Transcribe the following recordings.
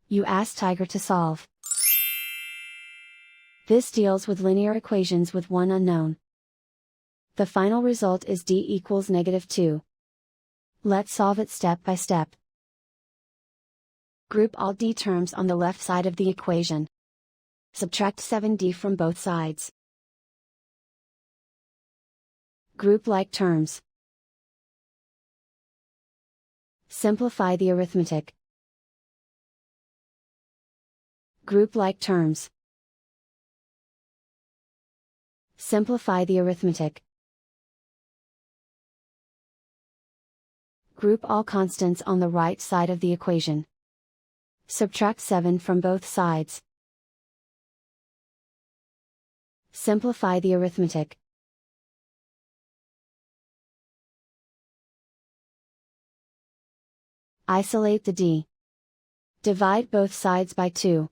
You ask Tiger to solve. This deals with linear equations with one unknown. The final result is d equals -2. Let's solve it step by step. Group all d terms on the left side of the equation. Subtract 7d from both sides. Group like terms. Simplify the arithmetic. Group like terms. Simplify the arithmetic. Group all constants on the right side of the equation. Subtract 7 from both sides. Simplify the arithmetic. Isolate the d. Divide both sides by 2.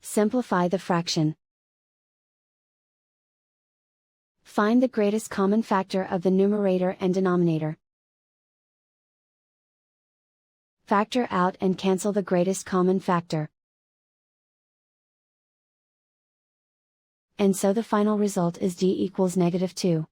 Simplify the fraction. Find the greatest common factor of the numerator and denominator. Factor out and cancel the greatest common factor. And so the final result is d equals -2.